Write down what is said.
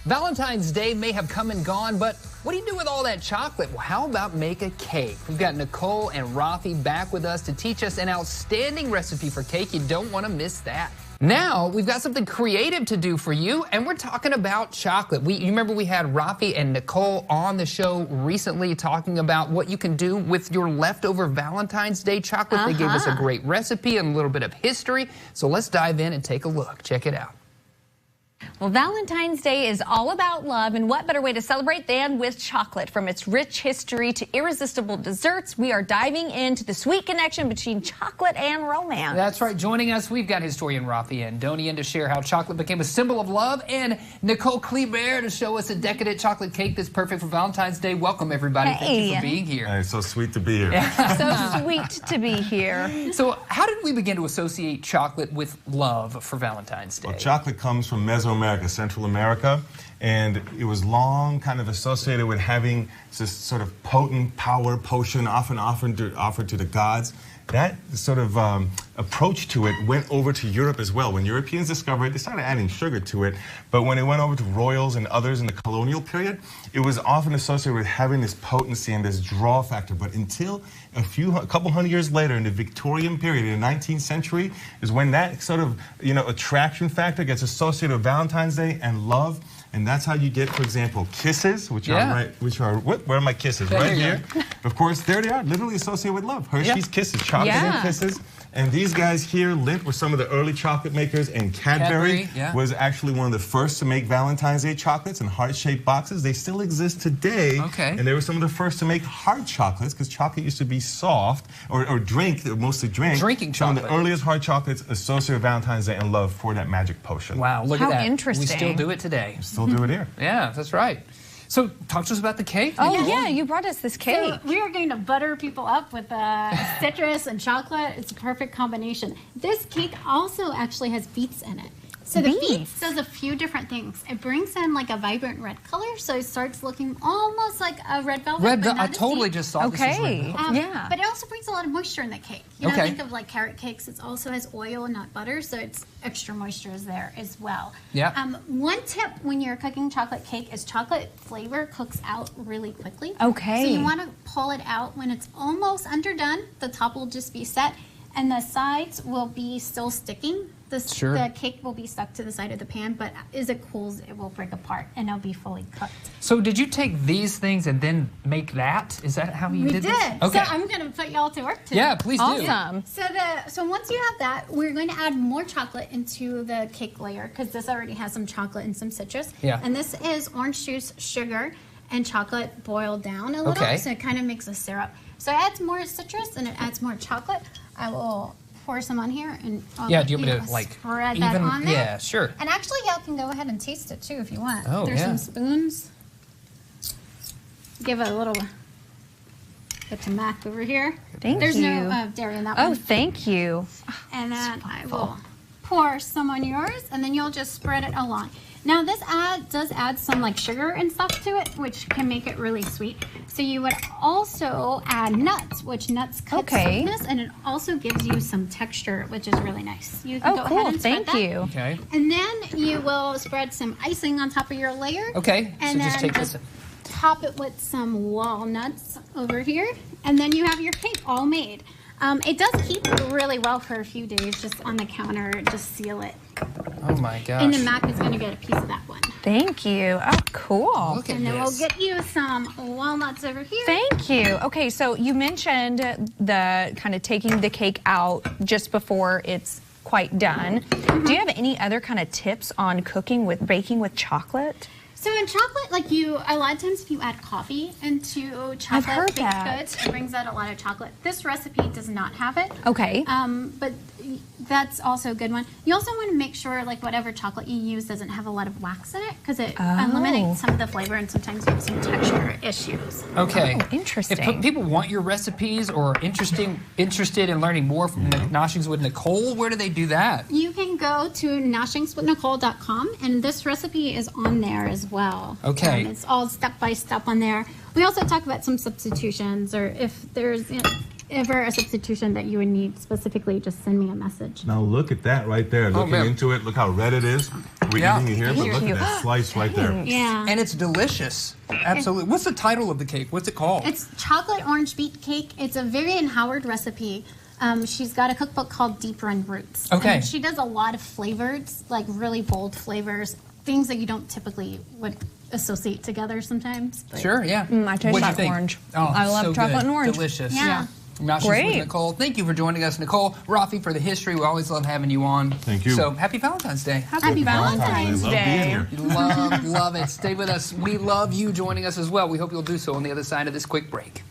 Valentine's Day may have come and gone, but what do you do with all that chocolate? Well, how about make a cake? We've got Nicole and Rafi back with us to teach us an outstanding recipe for cake. You don't want to miss that. Now, we've got something creative to do for you, and we're talking about chocolate. You remember we had Rafi and Nicole on the show recently talking about what you can do with your leftover Valentine's Day chocolate. They gave us a great recipe and a little bit of history, so let's dive in and take a look. Check it out. Well, Valentine's Day is all about love, and what better way to celebrate than with chocolate? From its rich history to irresistible desserts, we are diving into the sweet connection between chocolate and romance. That's right. Joining us, we've got historian Rafi and Donian to share how chocolate became a symbol of love, and Nicole Kliebert to show us a decadent chocolate cake that's perfect for Valentine's Day. Welcome, everybody. Hey. Thank you for being here. Hey, it's so sweet to be here. So sweet to be here. So how did we begin to associate chocolate with love for Valentine's Day? Well, chocolate comes from Mesoamerica, Central America, and it was long kind of associated with having this sort of potent power potion often offered to the gods. That sort of approach to it went over to Europe as well. When Europeans discovered it, they started adding sugar to it. But when it went over to royals and others in the colonial period, it was often associated with having this potency and this draw factor. But until a couple hundred years later, in the Victorian period, in the 19th century, is when that sort of attraction factor gets associated with Valentine's Day and love. And that's how you get, for example, kisses, which are where are my kisses? There right here. Of course, there they are, literally associated with love. Hershey's Kisses, chocolate and kisses. And these guys here, Lindt, were some of the early chocolate makers, and Cadbury was actually one of the first to make Valentine's Day chocolates in heart-shaped boxes. They still exist today. And they were some of the first to make hard chocolates, because chocolate used to be soft, or mostly drinking chocolate. Some of the earliest hard chocolates associated with Valentine's Day and love for that magic potion. Wow, look at that. How interesting. We still do it today. We still do it here. Yeah, that's right. So, talk to us about the cake. Oh, yeah, you brought us this cake. So we are going to butter people up with citrus and chocolate. It's a perfect combination. This cake also actually has beets in it. So the beets does a few different things. It brings in like a vibrant red color, so it starts looking almost like a red velvet. I totally just saw this as red velvet. But it also brings a lot of moisture in the cake. You know, think of like carrot cakes. It also has oil and not butter, so it's extra moisture is there as well. One tip when you're cooking chocolate cake is chocolate flavor cooks out really quickly. So you want to pull it out when it's almost underdone. The top will just be set, and the sides will be still sticking. The cake will be stuck to the side of the pan, but as it cools, it will break apart and it'll be fully cooked. So did you take these things and then make that? Is that how you did this? We did. Okay. So I'm going to put y'all to work today. Yeah, please do. Awesome. So once you have that, we're going to add more chocolate into the cake layer, because this already has some chocolate and some citrus. And this is orange juice, sugar, and chocolate boiled down a little, so it kind of makes a syrup. So it adds more citrus and it adds more chocolate. I will pour some on here, and do you want me to like spread that on there? Yeah, sure. And actually, y'all can go ahead and taste it too if you want. Oh, There's some spoons. Give it a little bit to Mac over here. There's no dairy in that one. Oh, thank you. And then I will pour some on yours, and then you'll just spread it along. Now this does add some like sugar and stuff to it, which can make it really sweet. So you would also add nuts, which nuts cut sweetness, and it also gives you some texture, which is really nice. You can go ahead and spread that. And then you will spread some icing on top of your layer. And so just take this. Top it with some walnuts over here, and then you have your cake all made. It does keep really well for a few days, just on the counter. Just seal it. Oh my gosh. And then Mac is going to get a piece of that one. Thank you. Oh, cool. Look at and then we'll get you some walnuts over here. Thank you. Okay, so you mentioned the kind of taking the cake out just before it's quite done. Do you have any other kind of tips on baking with chocolate? So in chocolate, like a lot of times if you add coffee into chocolate baked goods, it brings out a lot of chocolate. This recipe does not have it. But that's also a good one. You also want to make sure like whatever chocolate you use doesn't have a lot of wax in it, because it eliminates some of the flavor, and sometimes you have some texture issues. Interesting. If people want your recipes or interested in learning more from Noshings with Nicole, where do they do that? You can go to noshingswithnicole.com, and this recipe is on there as well. It's all step by step on there. We also talk about some substitutions, or if there's ever a substitution that you would need specifically, just send me a message. Now look at that right there. Looking into it, look how red it is. We're eating it here, but look at that slice right there. Yeah. And it's delicious. Absolutely. What's the title of the cake? What's it called? It's chocolate orange beet cake. It's a Vivian Howard recipe. She's got a cookbook called Deep Run Roots. Okay. And she does a lot of flavors, like really bold flavors, things that you don't typically would associate together sometimes. But. Sure, yeah. I taste that orange. Oh, I love so chocolate good. and orange. Delicious. Yeah. Great. With Nicole. Thank you for joining us, Nicole. Rafi, for the history. We always love having you on. Thank you. So happy Valentine's Day. Happy Valentine's Love Day. being here. Love it. Stay with us. We love you joining us as well. We hope you'll do so on the other side of this quick break.